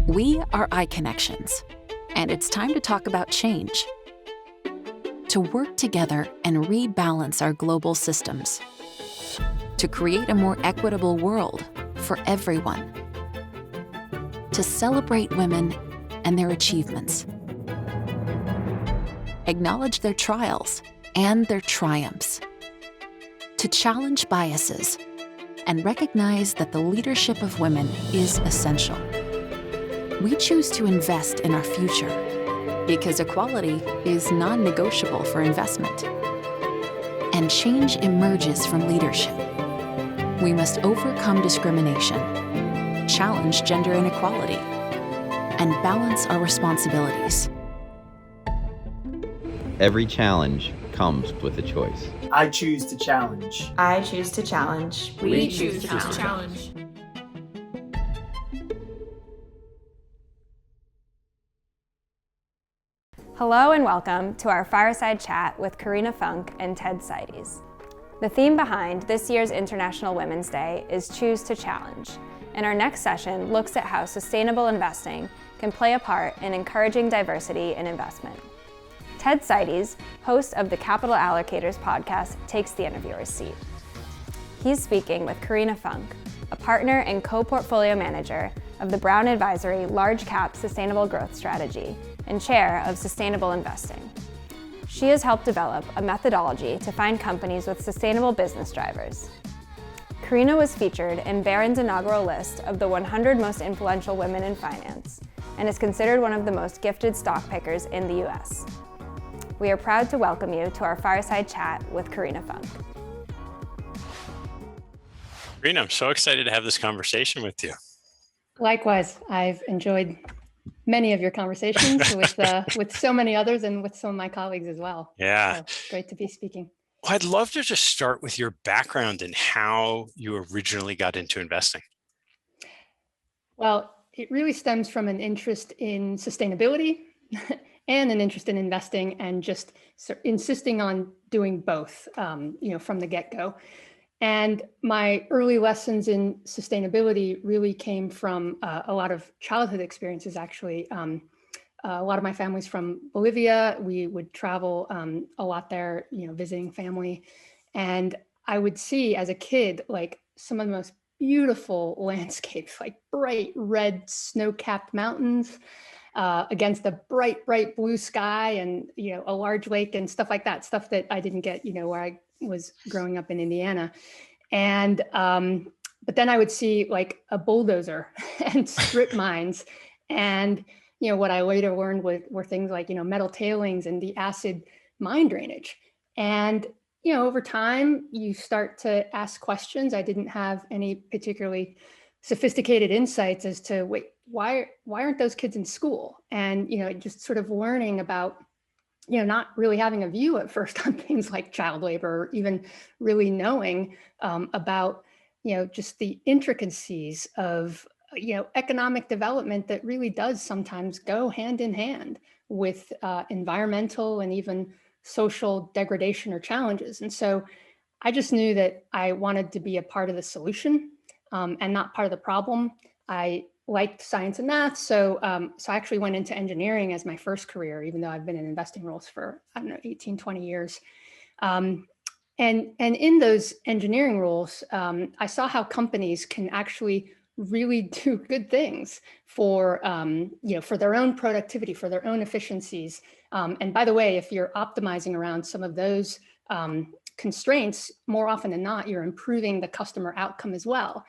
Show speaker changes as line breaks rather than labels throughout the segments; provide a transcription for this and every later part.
We are iConnections, and it's time to talk about change. To work together and rebalance our global systems. To create a more equitable world for everyone. To celebrate women and their achievements. Acknowledge their trials and their triumphs. To challenge biases and recognize that the leadership of women is essential. We choose to invest in our future because equality is non-negotiable for investment. And change emerges from leadership. We must overcome discrimination, challenge gender inequality, and balance our responsibilities.
Every challenge comes with a choice.
I choose to challenge.
I choose to challenge.
We choose to challenge.
Hello and welcome to our fireside chat with Karina Funk and Ted Seides. The theme behind this year's International Women's Day is Choose to Challenge, and our next session looks at how sustainable investing can play a part in encouraging diversity in investment. Ted Seides, host of the Capital Allocators podcast, takes the interviewer's seat. He's speaking with Karina Funk, a partner and co-portfolio manager of the Barron Advisory Large Cap Sustainable Growth Strategy and chair of Sustainable Investing. She has helped develop a methodology to find companies with sustainable business drivers. Karina was featured in Barron's inaugural list of the 100 most influential women in finance and is considered one of the most gifted stock pickers in the US. We are proud to welcome you to our fireside chat with Karina Funk.
Karina, I'm so excited to have this conversation with you.
Likewise, I've enjoyed many of your conversations with so many others and with some of my colleagues as well.
Yeah.
So great to be speaking.
Well, I'd love to just start with your background and how you originally got into investing.
Well, it really stems from an interest in sustainability and an interest in investing and just insisting on doing both, from the get-go. And my early lessons in sustainability really came from a lot of childhood experiences, actually. A lot of my family's from Bolivia. We would travel a lot there, visiting family. And I would see as a kid, like some of the most beautiful landscapes, like bright red snow-capped mountains against a bright blue sky and, a large lake and stuff like that, stuff that I didn't get, where I was growing up in Indiana. And, but then I would see like a bulldozer and strip mines. And, what I later learned were things like, metal tailings and the acid mine drainage. And, over time, you start to ask questions. I didn't have any particularly sophisticated insights as to, why aren't those kids in school? And, just sort of learning about not really having a view at first on things like child labor, or even really knowing about, just the intricacies of, economic development that really does sometimes go hand in hand with environmental and even social degradation or challenges. And so I just knew that I wanted to be a part of the solution and not part of the problem. I liked science and math. So I actually went into engineering as my first career, even though I've been in investing roles for, 18, 20 years. And in those engineering roles, I saw how companies can actually really do good things for, for their own productivity, for their own efficiencies. And by the way, if you're optimizing around some of those constraints, more often than not, you're improving the customer outcome as well.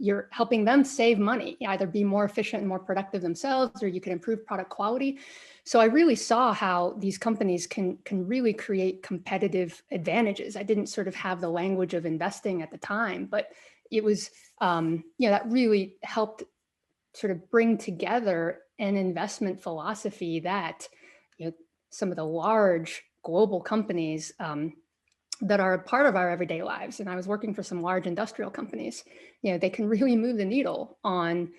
You're helping them save money, either be more efficient and more productive themselves, or you can improve product quality. So I really saw how these companies can really create competitive advantages. I didn't sort of have the language of investing at the time, but it was, that really helped sort of bring together an investment philosophy that, some of the large global companies that are a part of our everyday lives. And I was working for some large industrial companies, they can really move the needle on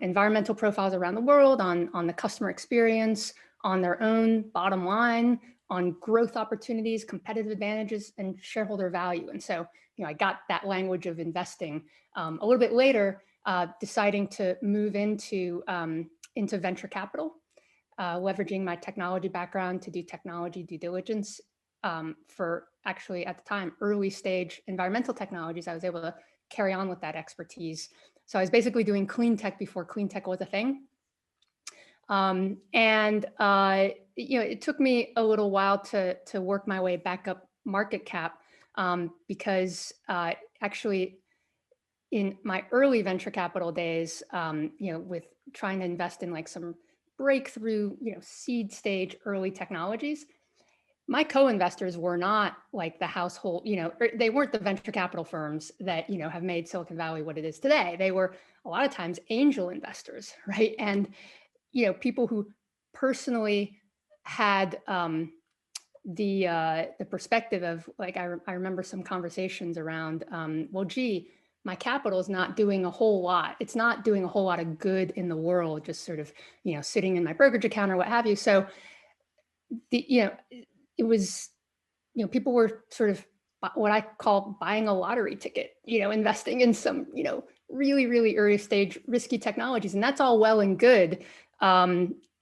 environmental profiles around the world, on the customer experience, on their own bottom line, on growth opportunities, competitive advantages, and shareholder value. And so, I got that language of investing a little bit later deciding to move into venture capital, leveraging my technology background to do technology due diligence for actually, at the time, early stage environmental technologies. I was able to carry on with that expertise. So I was basically doing clean tech before clean tech was a thing. It took me a little while to work my way back up market cap because actually in my early venture capital days, with trying to invest in like some breakthrough, seed stage early technologies, my co-investors were not like the household, they weren't the venture capital firms that, have made Silicon Valley what it is today. They were a lot of times angel investors, right? And, people who personally had the perspective of like, I remember some conversations around, well, gee, my capital is not doing a whole lot. It's not doing a whole lot of good in the world, just sort of, sitting in my brokerage account or what have you. So it was, people were sort of what I call buying a lottery ticket, investing in some, really, really early stage risky technologies. And that's all well and good.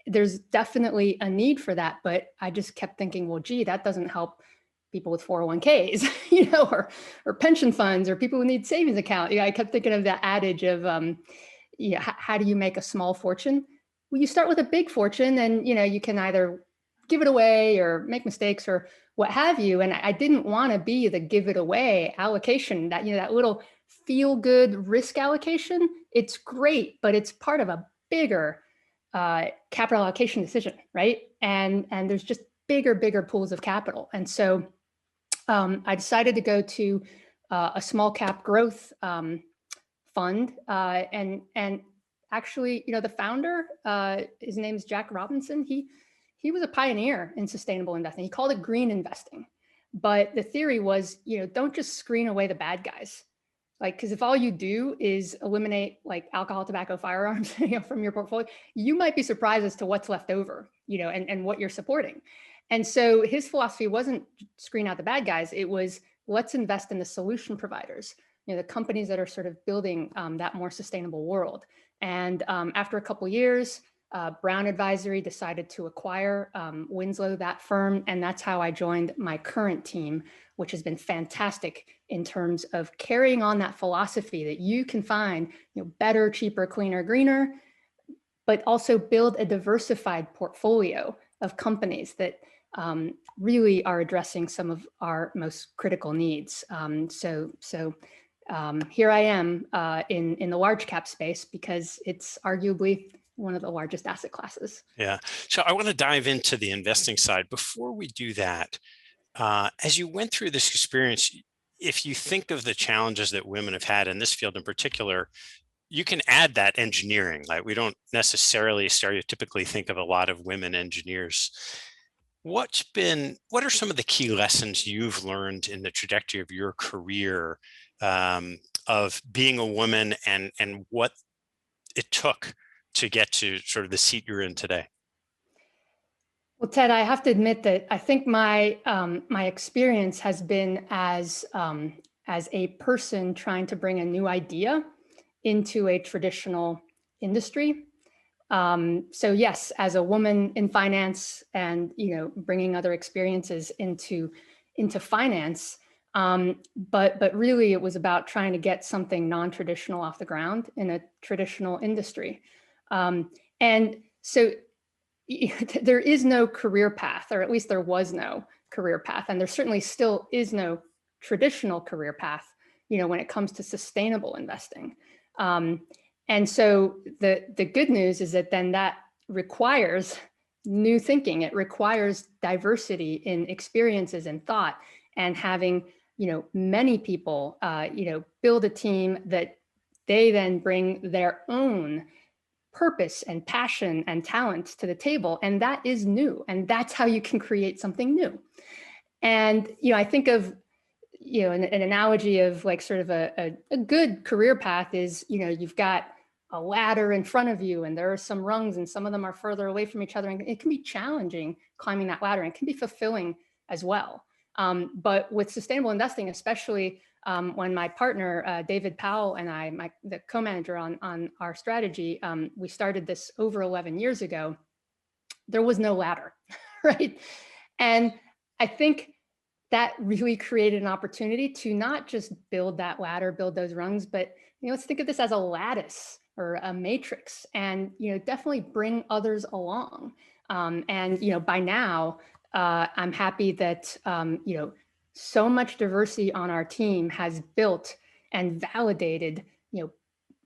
There's definitely a need for that. But I just kept thinking, well, gee, that doesn't help people with 401ks, or pension funds, or people who need savings account. I kept thinking of that adage of, how do you make a small fortune? Well, you start with a big fortune and, you can either give it away or make mistakes or what have you. And I didn't want to be the give it away allocation, that, that little feel good risk allocation. It's great, but it's part of a bigger capital allocation decision, right? And there's just bigger pools of capital. And so I decided to go to a small cap growth fund. And actually, the founder, his name is Jack Robinson. He was a pioneer in sustainable investing. He called it green investing. But the theory was, don't just screen away the bad guys. Like, because if all you do is eliminate like alcohol, tobacco, firearms, from your portfolio, you might be surprised as to what's left over, and what you're supporting. And so his philosophy wasn't screen out the bad guys. It was, let's invest in the solution providers, the companies that are sort of building that more sustainable world. And after a couple of years, Brown Advisory decided to acquire Winslow, that firm. And that's how I joined my current team, which has been fantastic in terms of carrying on that philosophy that you can find better, cheaper, cleaner, greener, but also build a diversified portfolio of companies that really are addressing some of our most critical needs. So here I am in the large cap space because it's arguably one of the largest asset classes.
Yeah. So I want to dive into the investing side. Before we do that, as you went through this experience, if you think of the challenges that women have had in this field in particular, you can add that engineering. Like, we don't necessarily stereotypically think of a lot of women engineers. What are some of the key lessons you've learned in the trajectory of your career of being a woman, and what it took to get to sort of the seat you're in today?
Well, Ted, I have to admit that I think my experience has been as a person trying to bring a new idea into a traditional industry. So yes, as a woman in finance and bringing other experiences into finance, but really it was about trying to get something non-traditional off the ground in a traditional industry. And so there is no career path, or at least there was no career path. And there certainly still is no traditional career path, when it comes to sustainable investing. And so the good news is that then that requires new thinking. It requires diversity in experiences and thought, and having, many people, build a team that they then bring their own purpose and passion and talent to the table. And that is new. And that's how you can create something new. And, I think of, an analogy of like sort of a good career path is, you've got a ladder in front of you and there are some rungs and some of them are further away from each other. And it can be challenging climbing that ladder, and it can be fulfilling as well. But with sustainable investing, especially when my partner, David Powell, and I, the co-manager on our strategy, we started this over 11 years ago, there was no ladder, right? And I think that really created an opportunity to not just build that ladder, build those rungs, but let's think of this as a lattice or a matrix, and definitely bring others along. And by now, I'm happy that so much diversity on our team has built and validated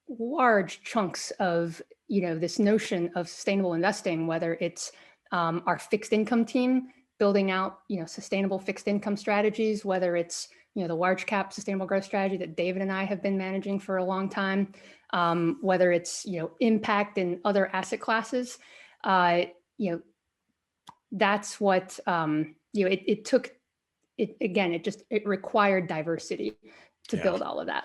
large chunks of this notion of sustainable investing, whether it's our fixed income team building out sustainable fixed income strategies, whether it's the large cap sustainable growth strategy that David and I have been managing for a long time, whether it's impact in other asset classes. That's what it took. It required diversity to build all of that.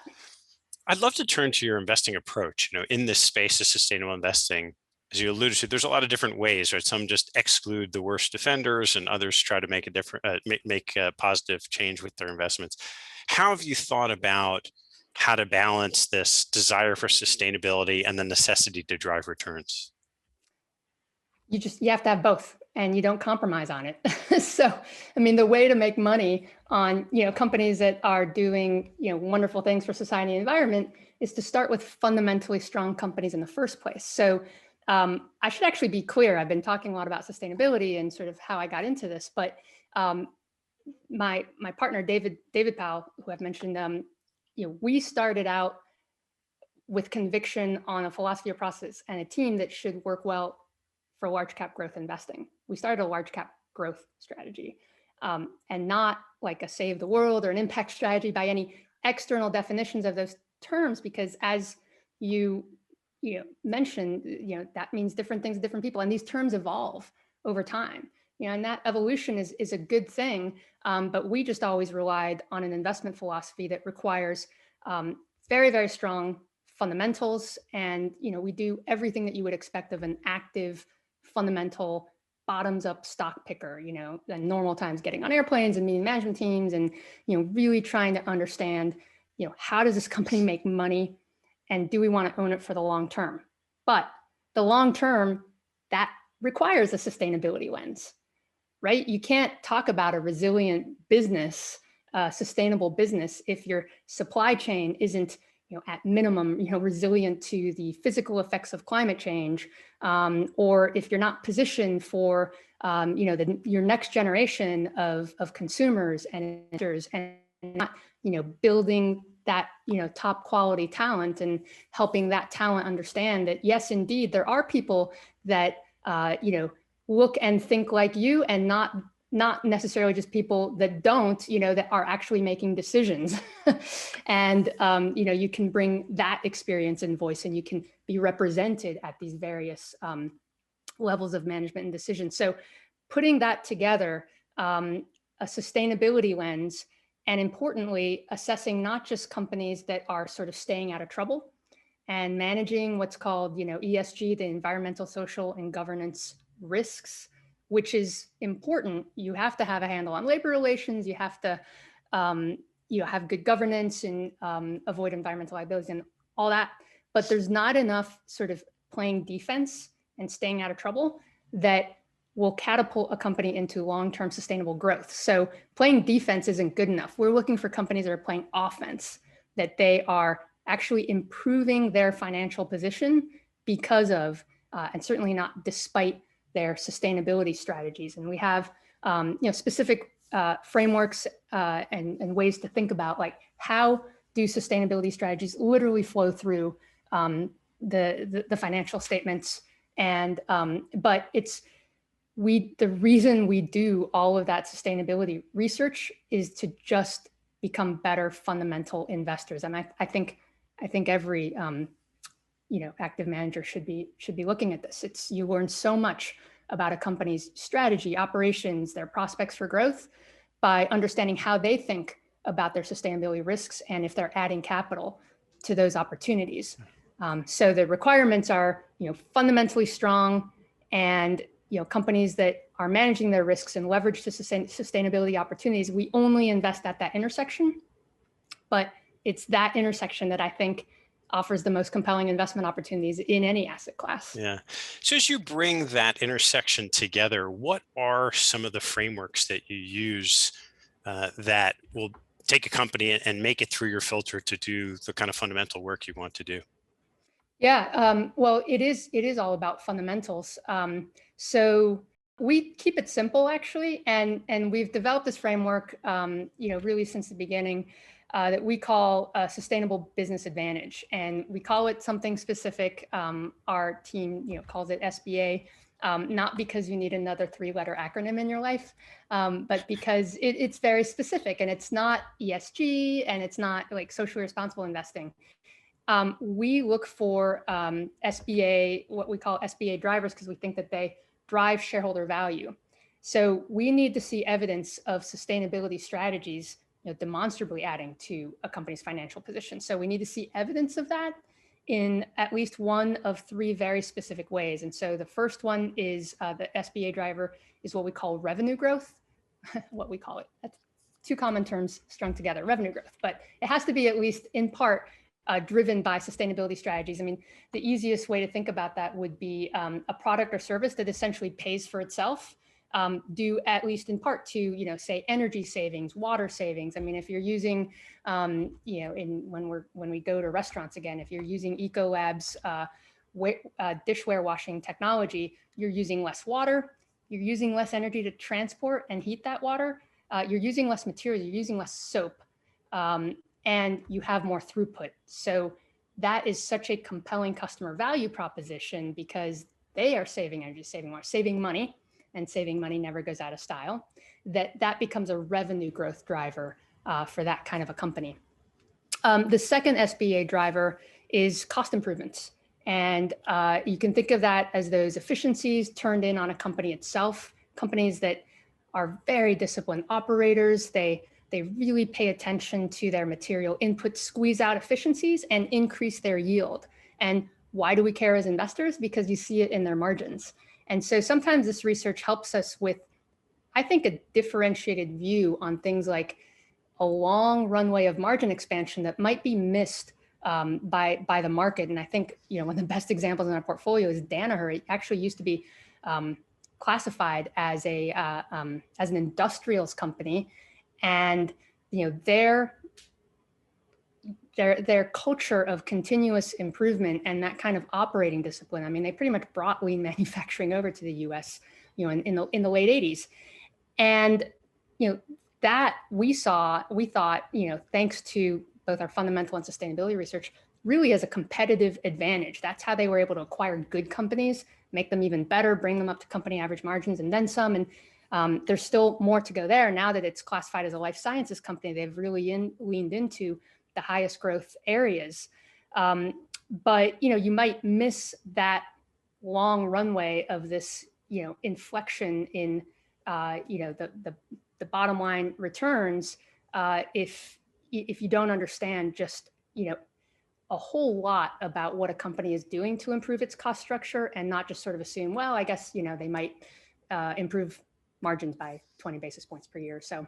I'd love to turn to your investing approach. In this space of sustainable investing, as you alluded to, there's a lot of different ways, right? Some just exclude the worst offenders, and others try to make a different, make a positive change with their investments. How have you thought about how to balance this desire for sustainability and the necessity to drive returns?
You have to have both, and you don't compromise on it. So, the way to make money on, companies that are doing, wonderful things for society and environment is to start with fundamentally strong companies in the first place. So I should actually be clear. I've been talking a lot about sustainability and sort of how I got into this, but my partner, David Powell, who I've mentioned, we started out with conviction on a philosophy of process and a team that should work well for large cap growth investing. We started a large cap growth strategy, and not like a save the world or an impact strategy by any external definitions of those terms, because as you mentioned, that means different things to different people, and these terms evolve over time. And that evolution is a good thing, but we just always relied on an investment philosophy that requires very, very strong fundamentals, and we do everything that you would expect of an active, fundamental, bottoms-up stock picker. In normal times, getting on airplanes and meeting management teams, and really trying to understand, how does this company make money, and do we want to own it for the long term? But the long term, that requires a sustainability lens, right? You can't talk about a resilient business, sustainable business, if your supply chain isn't, at minimum, resilient to the physical effects of climate change, or if you're not positioned for, your next generation of consumers and investors, and not, building that, top quality talent and helping that talent understand that, yes, indeed, there are people that, look and think like you, and not necessarily just people that don't, that are actually making decisions. And, you can bring that experience and voice, and you can be represented at these various levels of management and decision. So putting that together, a sustainability lens, and importantly, assessing not just companies that are sort of staying out of trouble, and managing what's called, ESG, the environmental, social, and governance risks, which is important. You have to have a handle on labor relations. You have to, have good governance and avoid environmental liabilities and all that. But there's not enough sort of playing defense and staying out of trouble that will catapult a company into long-term sustainable growth. So playing defense isn't good enough. We're looking for companies that are playing offense, that they are actually improving their financial position because of, and certainly not despite, their sustainability strategies. And we have, specific frameworks and ways to think about, like, how do sustainability strategies literally flow through the financial statements. And but the reason we do all of that sustainability research is to just become better fundamental investors. And I think every active manager should be looking at this. You learn so much about a company's strategy, operations, their prospects for growth, by understanding how they think about their sustainability risks and if they're adding capital to those opportunities. So the requirements are, fundamentally strong, and companies that are managing their risks and leverage to sustainability opportunities. We only invest at that intersection. but it's that intersection that I think offers the most compelling investment opportunities in any asset class.
Yeah. So as you bring that intersection together, what are some of the frameworks that you use that will take a company and make it through your filter to do the kind of fundamental work you want to do?
Yeah, well, it is all about fundamentals. So we keep it simple, actually, and we've developed this framework, really since the beginning, that we call a sustainable business advantage, and we call it something specific. Our team, calls it SBA, not because you need another 3-letter acronym in your life, but because it's very specific, and it's not ESG, and it's not like socially responsible investing. We look for SBA, what we call SBA drivers, because we think that they drive shareholder value. So we need to see evidence of sustainability strategies, demonstrably adding to a company's financial position. So we need to see evidence of that in at least one of 3 very specific ways. And so the first one is the SBA driver is what we call revenue growth. What we call it. That's 2 common terms strung together, revenue growth. But it has to be at least in part driven by sustainability strategies. I mean, the easiest way to think about that would be a product or service that essentially pays for itself, due at least in part to, say, energy savings, water savings. I mean, if you're using, when we go to restaurants again, if you're using Ecolab's dishware washing technology, you're using less water, you're using less energy to transport and heat that water, you're using less material, you're using less soap. And you have more throughput. So that is such a compelling customer value proposition because they are saving energy, saving money, and saving money never goes out of style, that becomes a revenue growth driver for that kind of a company. The second SBA driver is cost improvements. And you can think of that as those efficiencies turned in on a company itself, companies that are very disciplined operators. They really pay attention to their material input, squeeze out efficiencies, and increase their yield. And why do we care as investors? Because you see it in their margins. And so sometimes this research helps us with, I think, a differentiated view on things like a long runway of margin expansion that might be missed by the market. And I think, one of the best examples in our portfolio is Danaher. It actually used to be classified as an industrials company. And their culture of continuous improvement and that kind of operating discipline. I mean, they pretty much brought lean manufacturing over to the U.S. In the late 80s, and that we thought thanks to both our fundamental and sustainability research, really as a competitive advantage. That's how they were able to acquire good companies, make them even better, bring them up to company average margins, and then some. And there's still more to go there. Now that it's classified as a life sciences company, they've really leaned into the highest growth areas. But you might miss that long runway of this inflection in the bottom line returns if you don't understand just a whole lot about what a company is doing to improve its cost structure, and not just sort of assume, well, I guess they might improve margins by 20 basis points per year. So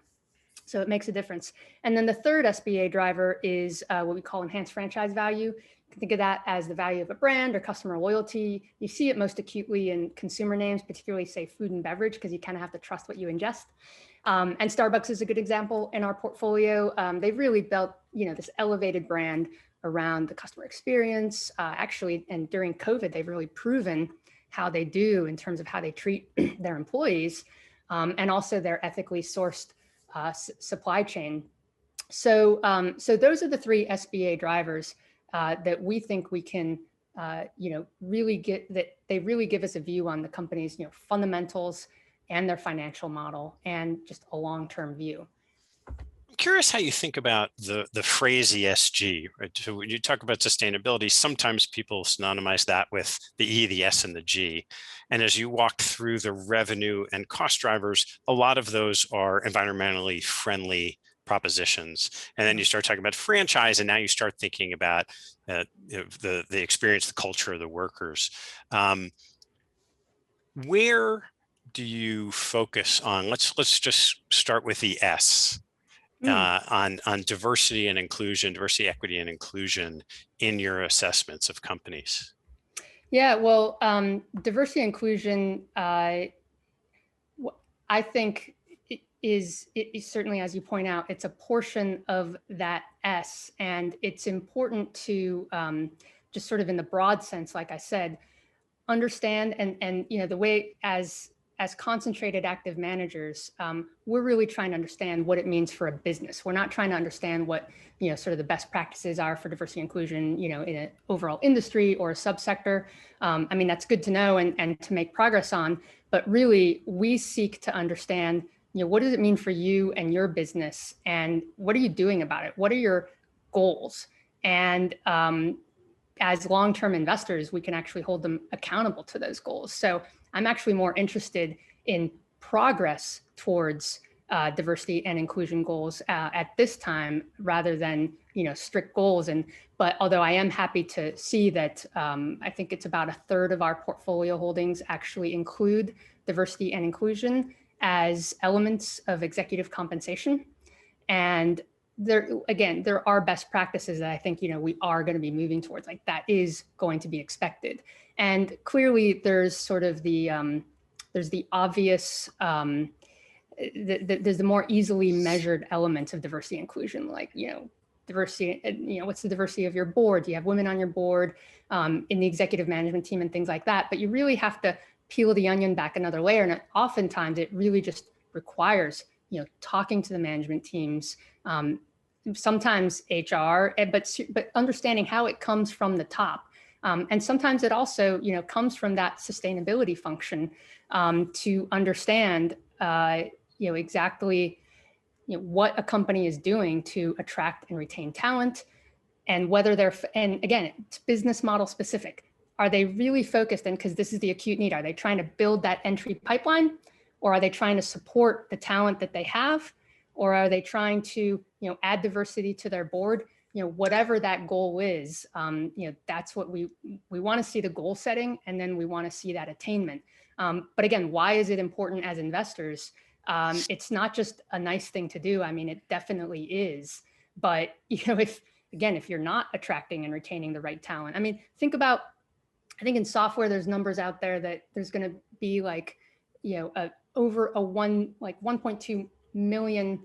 it makes a difference. And then the third SBA driver is what we call enhanced franchise value. You can think of that as the value of a brand or customer loyalty. You see it most acutely in consumer names, particularly say food and beverage, because you kind of have to trust what you ingest. And Starbucks is a good example in our portfolio. They've really built this elevated brand around the customer experience. Actually, and during COVID, they've really proven how they do in terms of how they treat their employees. And also their ethically sourced supply chain. So those are the 3 SBA drivers that we think we can, really get, that they really give us a view on the company's, fundamentals and their financial model, and just a long-term view.
I'm curious how you think about the phrase ESG, right? So when you talk about sustainability, sometimes people synonymize that with the E, the S, and the G. And as you walk through the revenue and cost drivers, a lot of those are environmentally friendly propositions. And then you start talking about franchise, and now you start thinking about the experience, the culture of the workers. Where do you focus on? Let's just start with the S. on diversity and inclusion, diversity, equity, and inclusion in your assessments of companies?
Yeah, well, diversity and inclusion, I think it is certainly, as you point out, it's a portion of that S, and it's important to just sort of in the broad sense, like I said, understand and the way as concentrated active managers, we're really trying to understand what it means for a business. We're not trying to understand what sort of the best practices are for diversity and inclusion, in an overall industry or a subsector. I mean, that's good to know and to make progress on. But really, we seek to understand, what does it mean for you and your business, and what are you doing about it? What are your goals? And as long-term investors, we can actually hold them accountable to those goals. So I'm actually more interested in progress towards diversity and inclusion goals at this time, rather than strict goals. But although I am happy to see that I think it's about a third of our portfolio holdings actually include diversity and inclusion as elements of executive compensation. And there are best practices that I think we are going to be moving towards. Like, that is going to be expected. And clearly, there's sort of the obvious, there's the more easily measured elements of diversity and inclusion, like diversity. What's the diversity of your board? Do you have women on your board, in the executive management team, and things like that? But you really have to peel the onion back another layer, and oftentimes it really just requires talking to the management teams, sometimes HR, but understanding how it comes from the top. And sometimes it also, comes from that sustainability function, to understand, exactly, what a company is doing to attract and retain talent, and whether and again, it's business model specific. Are they really focused? And because this is the acute need, are they trying to build that entry pipeline, or are they trying to support the talent that they have, or are they trying to, add diversity to their board? Whatever that goal is, that's what we want to see, the goal setting, and then we want to see that attainment. But again, why is it important as investors? It's not just a nice thing to do. I mean, it definitely is. But if you're not attracting and retaining the right talent, I mean, I think in software, there's numbers out there that there's going to be like, over 1.2 million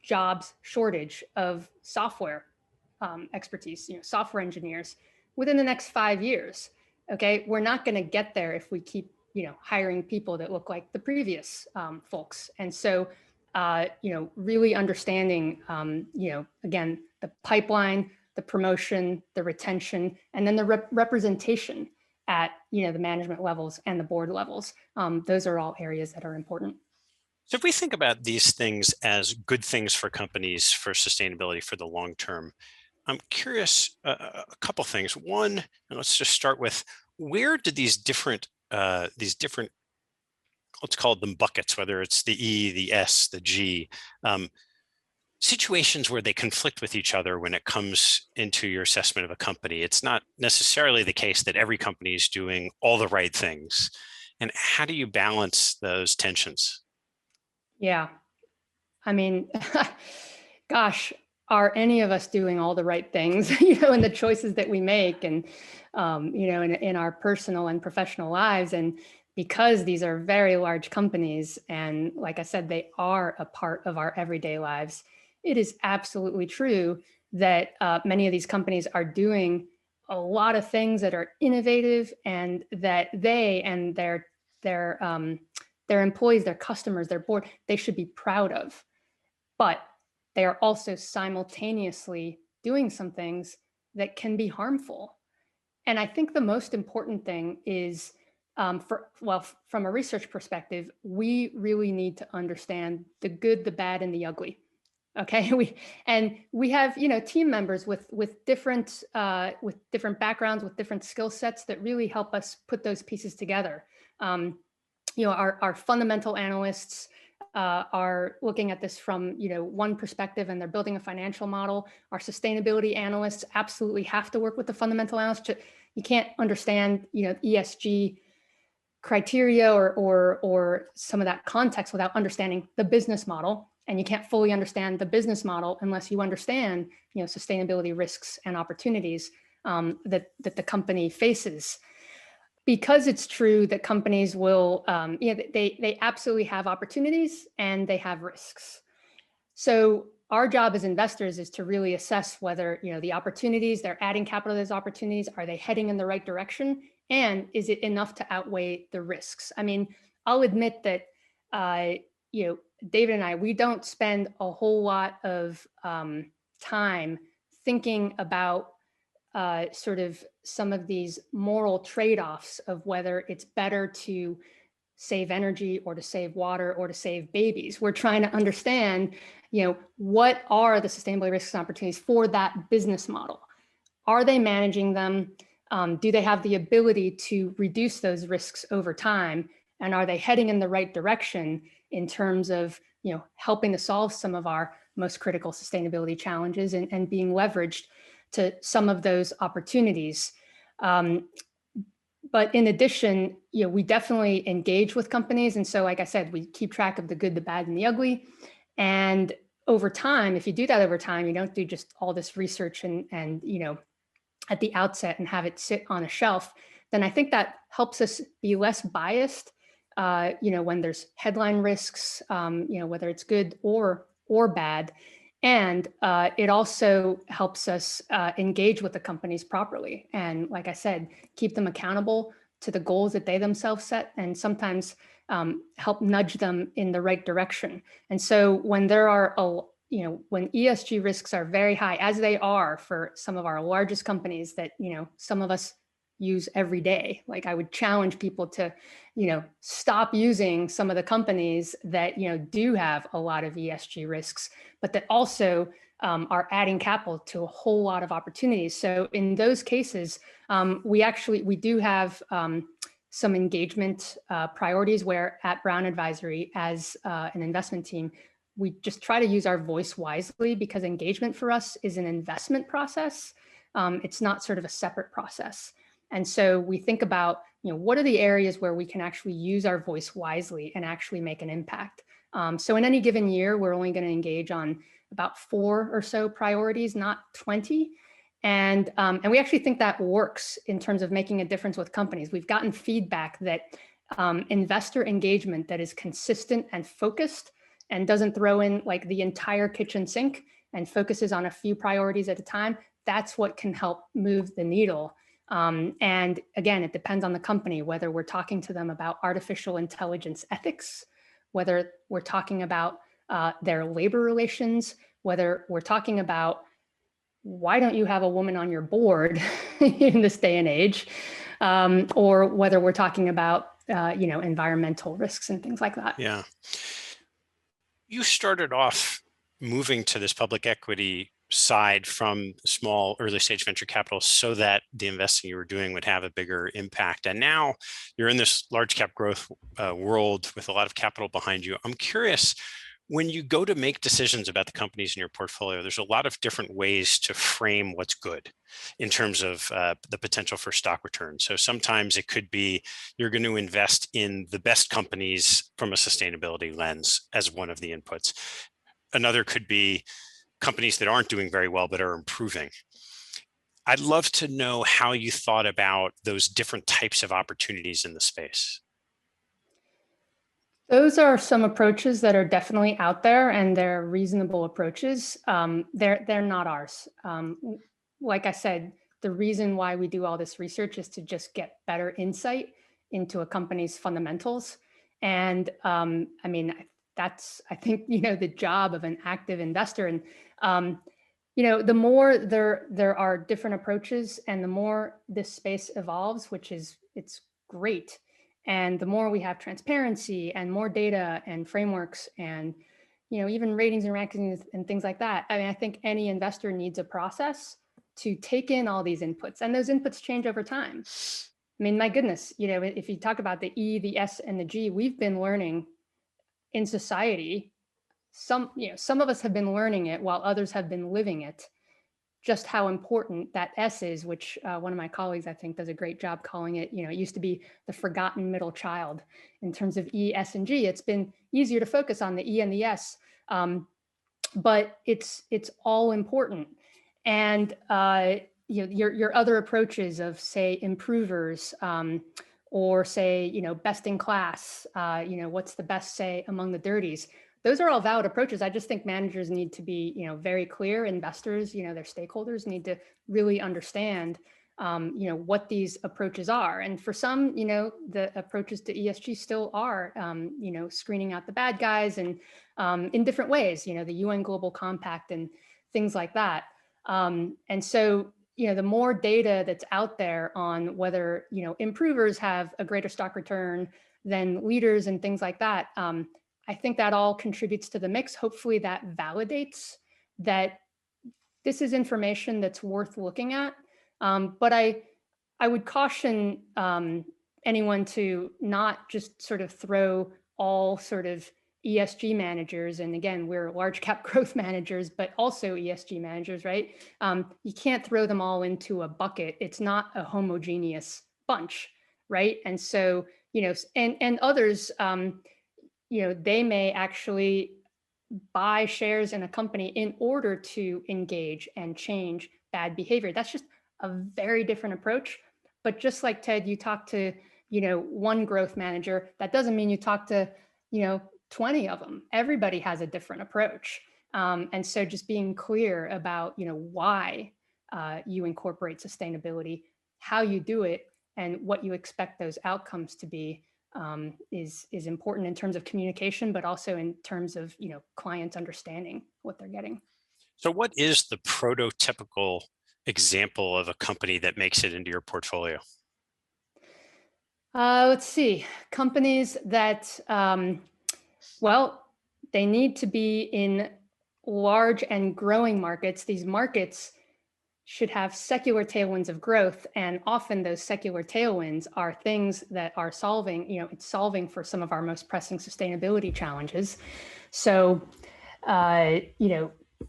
jobs shortage of software expertise, software engineers within the next 5 years. Okay, we're not going to get there if we keep, hiring people that look like the previous folks. And so, really understanding, again, the pipeline, the promotion, the retention, and then the representation at, the management levels and the board levels. Those are all areas that are important.
So if we think about these things as good things for companies, for sustainability, for the long term, I'm curious, a couple things. One, and let's just start with, where did these different, let's call them buckets, whether it's the E, the S, the G, situations where they conflict with each other when it comes into your assessment of a company? It's not necessarily the case that every company is doing all the right things. And how do you balance those tensions?
Yeah. I mean, gosh, are any of us doing all the right things, in the choices that we make, and, in our personal and professional lives? And because these are very large companies, and like I said, they are a part of our everyday lives, it is absolutely true that many of these companies are doing a lot of things that are innovative, and that they and their employees, their customers, their board, they should be proud of. But they are also simultaneously doing some things that can be harmful. And I think the most important thing is, from a research perspective, we really need to understand the good, the bad, and the ugly. Okay, we have team members with different backgrounds, with different skill sets that really help us put those pieces together. Our fundamental analysts are looking at this from one perspective, and they're building a financial model. Our sustainability analysts absolutely have to work with the fundamental analysts. You can't understand ESG criteria or some of that context without understanding the business model. And you can't fully understand the business model unless you understand, sustainability risks and opportunities that the company faces. Because it's true that companies will, they absolutely have opportunities and they have risks. So our job as investors is to really assess whether, the opportunities, they're adding capital to those opportunities, are they heading in the right direction? And is it enough to outweigh the risks? I mean, I'll admit that, David and I, we don't spend a whole lot of time thinking about sort of some of these moral trade-offs of whether it's better to save energy or to save water or to save babies. We're trying to understand, what are the sustainability risks and opportunities for that business model? Are they managing them? Do they have the ability to reduce those risks over time? And are they heading in the right direction in terms of, helping to solve some of our most critical sustainability challenges and being leveraged to some of those opportunities? But in addition, we definitely engage with companies. And so, like I said, we keep track of the good, the bad, and the ugly. And over time, if you do that over time, you don't do just all this research and at the outset and have it sit on a shelf, then I think that helps us be less biased, when there's headline risks, whether it's good or bad. And it also helps us engage with the companies properly. And like I said, keep them accountable to the goals that they themselves set, and sometimes help nudge them in the right direction. And so when there are, when ESG risks are very high, as they are for some of our largest companies that, some of us use every day, like I would challenge people to, stop using some of the companies that, do have a lot of ESG risks, but that also are adding capital to a whole lot of opportunities. So in those cases, we do have some engagement priorities where at Brown Advisory, as an investment team, we just try to use our voice wisely, because engagement for us is an investment process. It's not sort of a separate process. And so we think about, what are the areas where we can actually use our voice wisely and actually make an impact. So in any given year, we're only going to engage on about 4 or so priorities, not 20. And we actually think that works in terms of making a difference with companies. We've gotten feedback that investor engagement that is consistent and focused and doesn't throw in like the entire kitchen sink and focuses on a few priorities at a time, that's what can help move the needle. And again, it depends on the company, whether we're talking to them about artificial intelligence ethics, whether we're talking about their labor relations, whether we're talking about why don't you have a woman on your board in this day and age, or whether we're talking about environmental risks and things like that.
Yeah. You started off moving to this public equity side from small early stage venture capital so that the investing you were doing would have a bigger impact. And now you're in this large cap growth world with a lot of capital behind you. I'm curious, when you go to make decisions about the companies in your portfolio, there's a lot of different ways to frame what's good in terms of the potential for stock return. So sometimes it could be you're going to invest in the best companies from a sustainability lens as one of the inputs. Another could be companies that aren't doing very well but are improving. I'd love to know how you thought about those different types of opportunities in the space.
Those are some approaches that are definitely out there, and they're reasonable approaches. They're not ours. Like I said, the reason why we do all this research is to just get better insight into a company's fundamentals. And that's, I think, the job of an active investor. And, the more there are different approaches and the more this space evolves, it's great. And the more we have transparency and more data and frameworks and, even ratings and rankings and things like that. I think any investor needs a process to take in all these inputs, and those inputs change over time. My goodness, if you talk about the E, the S, and the G, we've been learning in society. Some of us have been learning it while others have been living it, just how important that S is, which one of my colleagues, I think, does a great job calling it. It used to be the forgotten middle child in terms of E, S, and G. It's been easier to focus on the E and the S But it's all important. And your other approaches of, say, improvers, or say, best in class, what's the best, say, among the dirties. Those are all valid approaches. I just think managers need to be, very clear. Investors, their stakeholders need to really understand, what these approaches are. And for some, the approaches to ESG still are, screening out the bad guys and in different ways, the UN Global Compact and things like that. And so, the more data that's out there on whether, improvers have a greater stock return than leaders and things like that, I think that all contributes to the mix. Hopefully that validates that this is information that's worth looking at. But I would caution anyone to not just sort of throw all sort of ESG managers, and again, we're large cap growth managers, but also ESG managers, right? You can't throw them all into a bucket. It's not a homogeneous bunch, right? And so, and others, they may actually buy shares in a company in order to engage and change bad behavior. That's just a very different approach. But just like Ted, you talk to, one growth manager, that doesn't mean you talk to, 20 of them. Everybody has a different approach. And so just being clear about, why you incorporate sustainability, how you do it, and what you expect those outcomes to be is important in terms of communication, but also in terms of, clients understanding what they're getting.
So what is the prototypical example of a company that makes it into your portfolio?
Let's see. Companies that, they need to be in large and growing markets. These markets should have secular tailwinds of growth. And often those secular tailwinds are things that are solving, it's solving for some of our most pressing sustainability challenges. So,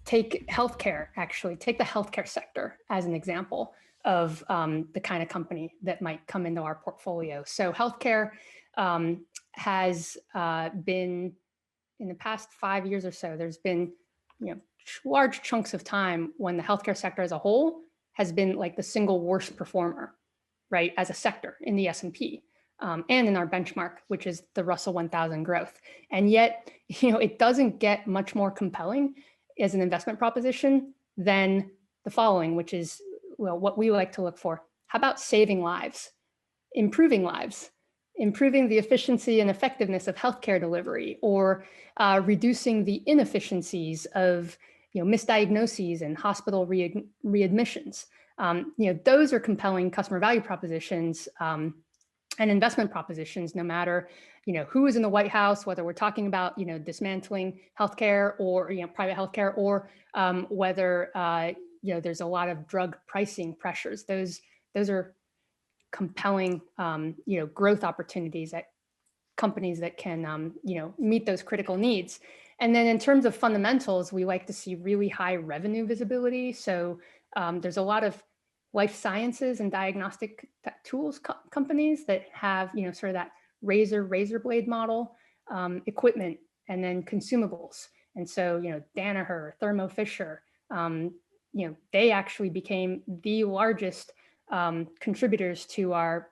take healthcare, take the healthcare sector as an example of the kind of company that might come into our portfolio. So healthcare has been, in the past 5 years or so, there's been, large chunks of time when the healthcare sector as a whole has been like the single worst performer, right, as a sector in the S&P and in our benchmark, which is the Russell 1000 growth. And yet, it doesn't get much more compelling as an investment proposition than the following, which is, what we like to look for. How about saving lives, improving the efficiency and effectiveness of healthcare delivery, or reducing the inefficiencies of misdiagnoses and hospital readmissions. Those are compelling customer value propositions and investment propositions, no matter who is in the White House, whether we're talking about dismantling healthcare or private healthcare, or whether there's a lot of drug pricing pressures. Those are compelling, growth opportunities at companies that can, meet those critical needs. And then in terms of fundamentals, we like to see really high revenue visibility. So there's a lot of life sciences and diagnostic tools companies that have, sort of that razor blade model, equipment, and then consumables. And so, Danaher, Thermo Fisher, they actually became the largest contributors to our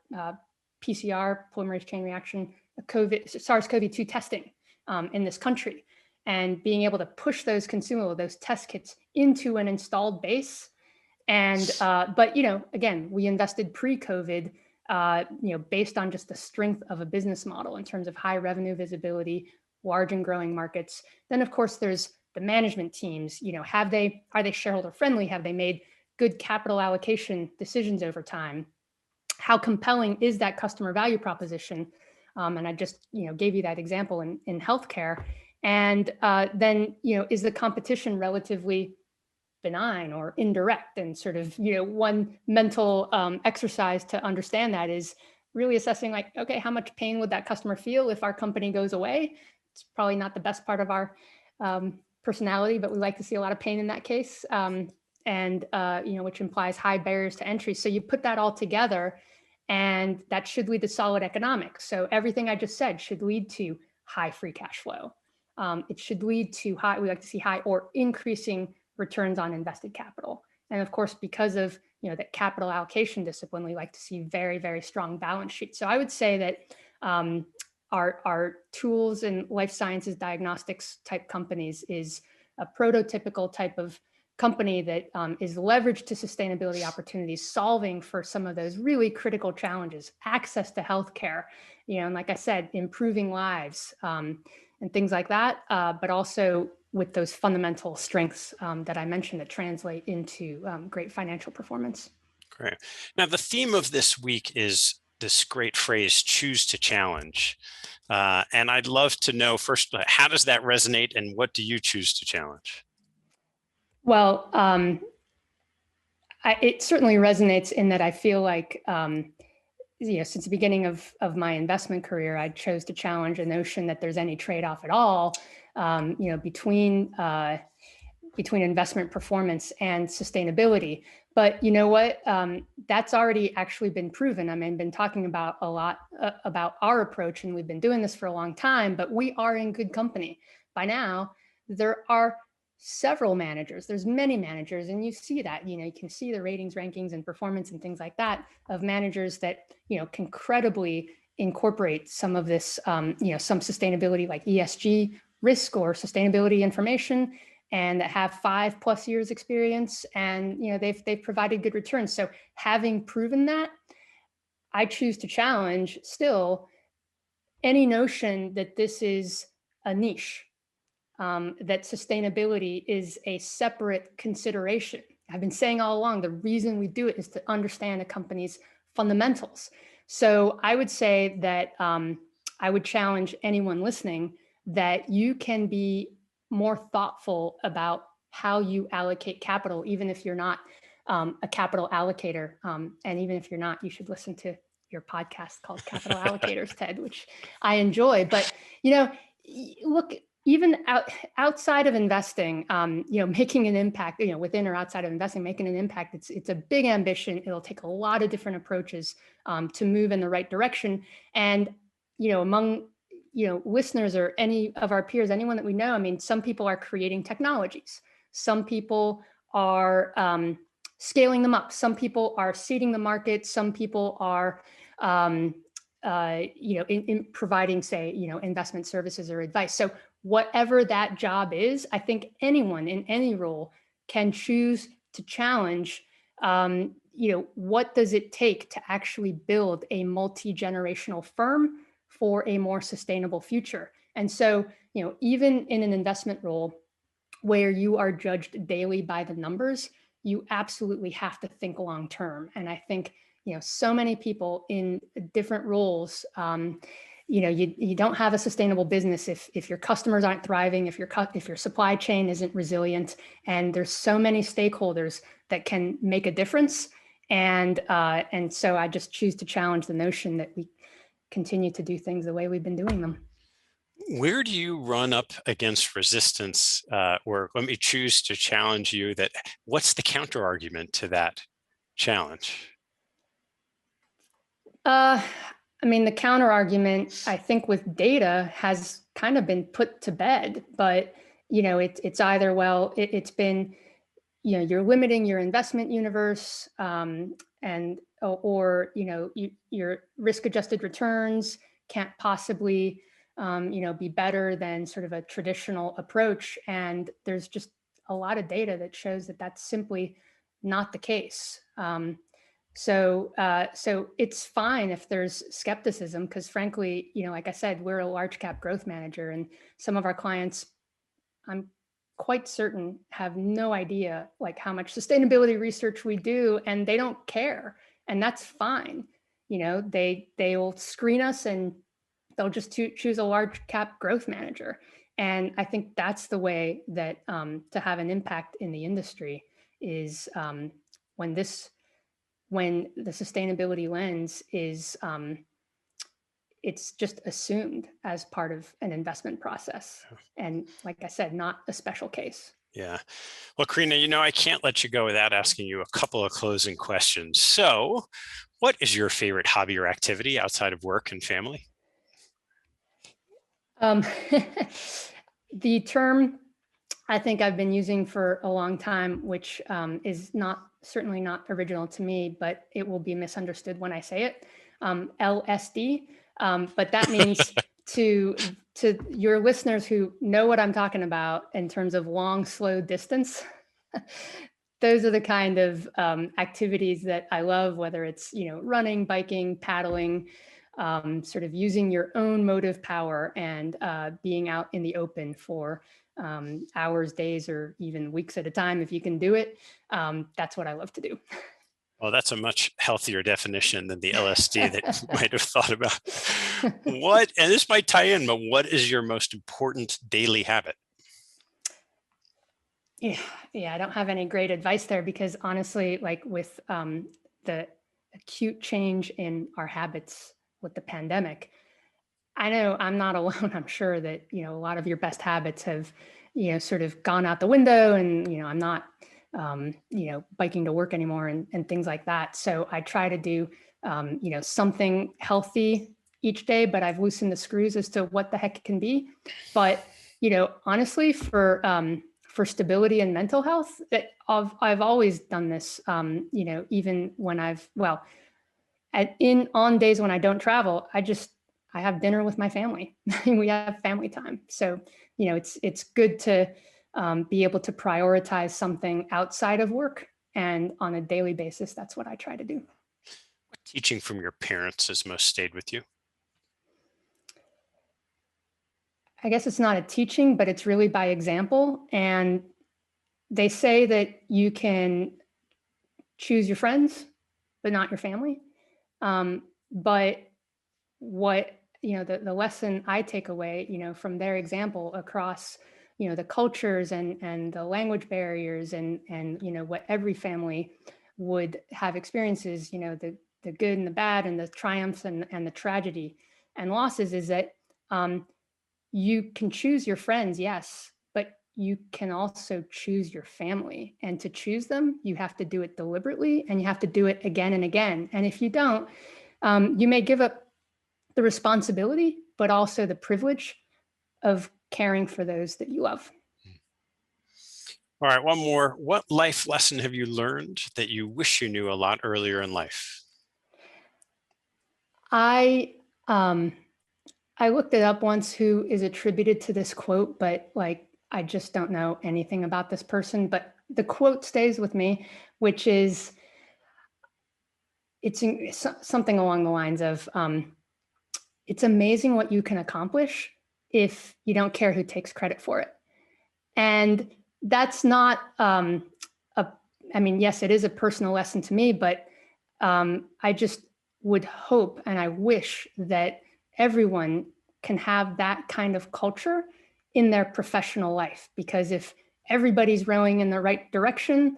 PCR, polymerase chain reaction, SARS-CoV-2 testing in this country. And being able to push those those test kits into an installed base. And, but, again, we invested pre-COVID, based on just the strength of a business model in terms of high revenue visibility, large and growing markets. Then, of course, there's the management teams. Are they shareholder friendly? Have they made good capital allocation decisions over time? How compelling is that customer value proposition? And I just, gave you that example in healthcare. And then, is the competition relatively benign or indirect? And sort of, one mental exercise to understand that is really assessing, like, okay, how much pain would that customer feel if our company goes away? It's probably not the best part of our personality, but we like to see a lot of pain in that case. Which implies high barriers to entry. So you put that all together, and that should lead to solid economics. So everything I just said should lead to high free cash flow, it should lead to high, we like to see high or increasing returns on invested capital. And of course, because of that capital allocation discipline, we like to see very, very strong balance sheets. So I would say that our tools and life sciences diagnostics type companies is a prototypical type of company that is leveraged to sustainability opportunities, solving for some of those really critical challenges, access to healthcare, and like I said, improving lives and things like that, but also with those fundamental strengths that I mentioned that translate into great financial performance.
Great. Now, the theme of this week is this great phrase, choose to challenge. And I'd love to know first, how does that resonate and what do you choose to challenge?
Well, it certainly resonates in that I feel like, since the beginning of my investment career, I chose to challenge a notion that there's any trade-off at all, between investment performance and sustainability. But you know what? That's already actually been proven. I mean, been talking about a lot about our approach, and we've been doing this for a long time, but we are in good company. By now, there are several managers, there's many managers, and you see that, you can see the ratings, rankings, and performance and things like that of managers that, can credibly incorporate some of this, some sustainability like ESG risk or sustainability information, and that have 5+ years experience, and they've provided good returns. So having proven that, I choose to challenge still any notion that this is a niche, that sustainability is a separate consideration. I've been saying all along, the reason we do it is to understand a company's fundamentals. So I would say that I would challenge anyone listening that you can be more thoughtful about how you allocate capital, even if you're not a capital allocator. And even if you're not, you should listen to your podcast called Capital Allocators, Ted, which I enjoy. But, look, even outside of investing, making an impact, within or outside of investing, making an impact, it's a big ambition. It'll take a lot of different approaches to move in the right direction. And, among, listeners or any of our peers, anyone that we know, I mean, some people are creating technologies. Some people are scaling them up. Some people are seeding the market. Some people are, in providing, say, investment services or advice. So whatever that job is, I think anyone in any role can choose to challenge, what does it take to actually build a multi-generational firm for a more sustainable future? And so, even in an investment role where you are judged daily by the numbers, you absolutely have to think long-term. And I think, so many people in different roles, you don't have a sustainable business if your customers aren't thriving, if your supply chain isn't resilient, and there's so many stakeholders that can make a difference. And so I just choose to challenge the notion that we continue to do things the way we've been doing them.
Where do you run up against resistance, or let me choose to challenge you that what's the counter argument to that challenge?
I mean, the counter argument, I think, with data has kind of been put to bed, but, it's either, well, it's been, you're limiting your investment universe, or your risk-adjusted returns can't possibly, be better than sort of a traditional approach. And there's just a lot of data that shows that that's simply not the case. So it's fine if there's skepticism, because frankly, like I said, we're a large cap growth manager, and some of our clients, I'm quite certain, have no idea like how much sustainability research we do, and they don't care, and that's fine. They will screen us and they'll just choose a large cap growth manager. And I think that's the way that to have an impact in the industry is when the sustainability lens is, it's just assumed as part of an investment process. And like I said, not a special case.
Yeah. Well, Karina, I can't let you go without asking you a couple of closing questions. So what is your favorite hobby or activity outside of work and family?
The term I think I've been using for a long time, which is certainly not original to me, but it will be misunderstood when I say it, LSD. But that means to your listeners who know what I'm talking about in terms of long, slow distance, those are the kind of activities that I love, whether it's, running, biking, paddling, sort of using your own motive power and being out in the open for hours, days, or even weeks at a time. If you can do it, that's what I love to do.
Well, that's a much healthier definition than the LSD that you might have thought about. And this might tie in, but what is your most important daily habit?
Yeah, I don't have any great advice there because honestly, like with the acute change in our habits with the pandemic, I know I'm not alone. I'm sure that, a lot of your best habits have, sort of gone out the window and, I'm not, biking to work anymore and things like that. So I try to do, something healthy each day, but I've loosened the screws as to what the heck it can be. But, honestly, for stability and mental health, I've always done this, even when on days when I don't travel, I have dinner with my family. We have family time. So, it's good to be able to prioritize something outside of work. And on a daily basis, that's what I try to do.
What teaching from your parents has most stayed with you?
I guess it's not a teaching, but it's really by example. And they say that you can choose your friends, but not your family. But what, the lesson I take away, from their example across, the cultures and the language barriers and what every family would have experiences, the good and the bad and the triumphs and the tragedy and losses is that you can choose your friends, yes, but you can also choose your family. And to choose them, you have to do it deliberately and you have to do it again and again. And if you don't, you may give up the responsibility, but also the privilege of caring for those that you love.
All right, one more. What life lesson have you learned that you wish you knew a lot earlier in life?
I looked it up once who is attributed to this quote, but I just don't know anything about this person, but the quote stays with me, which is, it's something along the lines of, it's amazing what you can accomplish if you don't care who takes credit for it. And that's not, yes, it is a personal lesson to me, but I just would hope and I wish that everyone can have that kind of culture in their professional life, because if everybody's rowing in the right direction,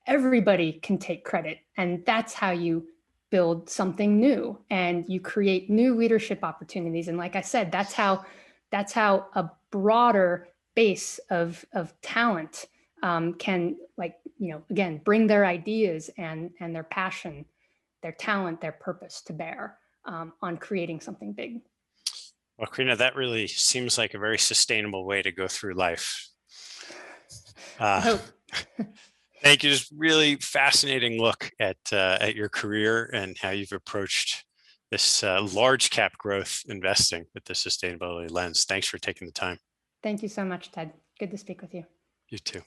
everybody can take credit. And that's how you build something new and you create new leadership opportunities. And like I said, that's how a broader base of talent can, again, bring their ideas and their passion, their talent, their purpose to bear on creating something big.
Well, Karina, that really seems like a very sustainable way to go through life.
I hope.
Thank you. Just really fascinating look at your career and how you've approached this large cap growth investing with the sustainability lens. Thanks for taking the time.
Thank you so much, Ted. Good to speak with you.
You too.